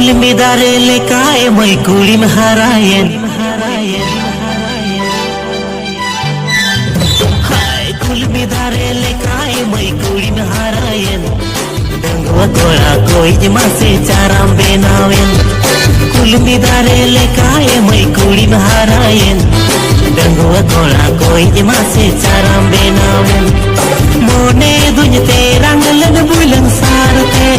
Kulmidare lekai mai kulim harayen Hai kulmidare lekai mai kulim harayen Dangwa gola koi jemase caram benawen Kulmidare lekai mai kulim harayen Dangwa gola koi jemase caram benawen Mone dunya terang lan bulan sarte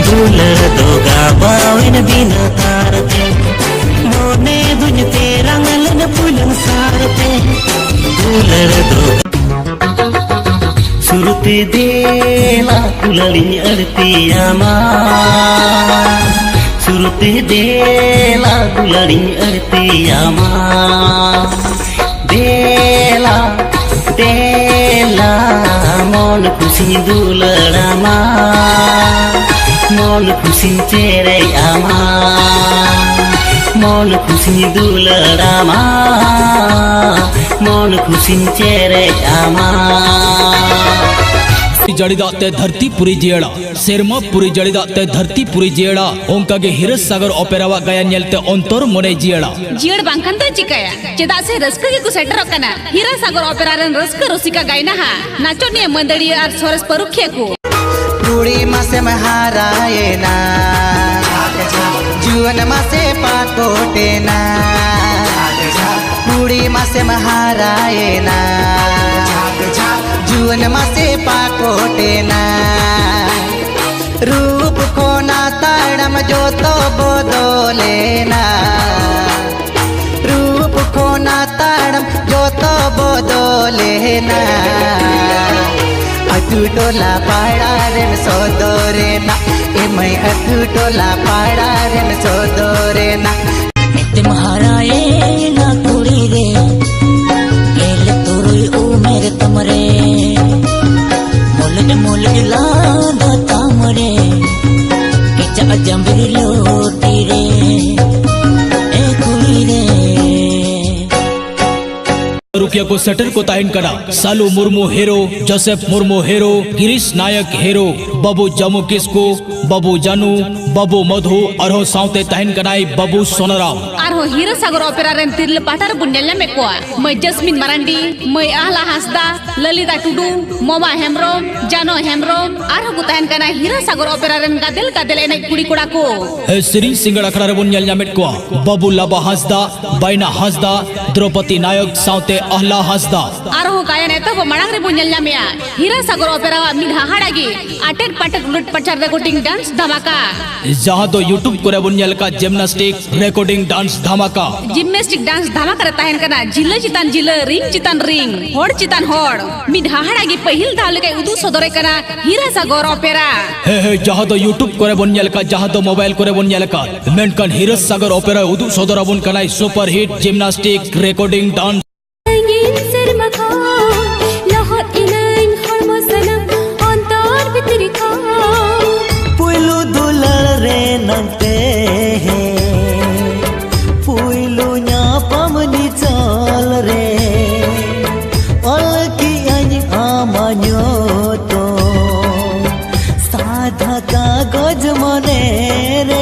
Dular doga bawin bina tarte Mone dunya terang lan bulan sarte Dular doga Surute dela kulali arti ama Surute dela kulali arti ama Dela Dela mon खुशी दुलड़ामा मन खुशी तेरे आमा मन खुशी दुलड़ामा मन खुशी तेरे आमा जड़ीदाते धरती पुरी जेड़ा सेरमा पुरी जड़ीदाते धरती पुरी जेड़ा ओंका के हिरस सागर ओपेरावा गाया नेलते अंतर मोने जेड़ा जेड़ बांकन तो चिकाया चेदा से रस्क के कुसेटर कना हिरस सागर ओपेरा रन रस्क रसिका गायना हा नाचो ने मंदड़ी आर सोरस परुखे को पुरी मासे महारायना जुवन मासे पाकोटेना पुरी मासे महारायना जुवन मासे पाकोटेना रूप खोना ताड़म जो तो बोदोलेना रूप खोना ताड़म जो तो बोदोलेना अतु टोला पाड़ा रेन सोदोरेना एमय अतु टोला पाड़ा रेन सोदोरेना मिते महारायना कुड़ी रे एले तोरुई ओ मेरे तमरे मोलड लादा तामरे केचा जंबरी लोटी रे ए कुड़ी रे रुकिया को सेटर को ताइन करा सालू मुर्मू हेरो जोसेफ मुर्मू हेरो गिरीश नायक हेरो बाबू जामू किसको बाबू जानू बाबू मधु अरहो साउते ताइन कनाई बाबू सोनाराम आरो हिरस सागर ओपेरा रन तिरल पाटार बुन्नेला मेकोआ मैं जस्मिन मरांडी मैं आहला हासदा ललिता टुडू मोमा हेमब्रम जानो हेमब्रम आरो को ताइन कना हिरस सागर ओपेरा रन गादेल एने कुड़ी कुड़ा को हे श्री सिंगड़ अखड़ा रे बुन्नेल मेकोआ बाबू लाबा हासदा बाइना हासदा द्रौपदी नायक साउते अहला हासदा आरो गायन एतो मणांग रे बुन्नेल नामिया हिरस सागर ओपेरा मिड हाहाडागी आटेट पाटेट उलट पचार रिकॉर्डिंग डांस धमाका जहां तो यूट्यूब को रे बुन्नेल का जिम्नास्टिक रिकॉर्डिंग डांस धमाका जिम्नास्टिक डांस धमाका रे ताहेन कना जिल्ला चितान जिल्ला रिंग चितान रिंग होड़ चितान होड़ मिड हाहाडागी पहिल दाल के उदु सदरे कना हिरस सागर ओपेरा हे जहां तो यूट्यूब को रे बुन्नेल का जहां तो मोबाइल को रे बुन्नेल का मेनकन हिरस सागर ओपेरा उदु सदरा बुन Kanai super hit gymnastic recording dance कागज मने रे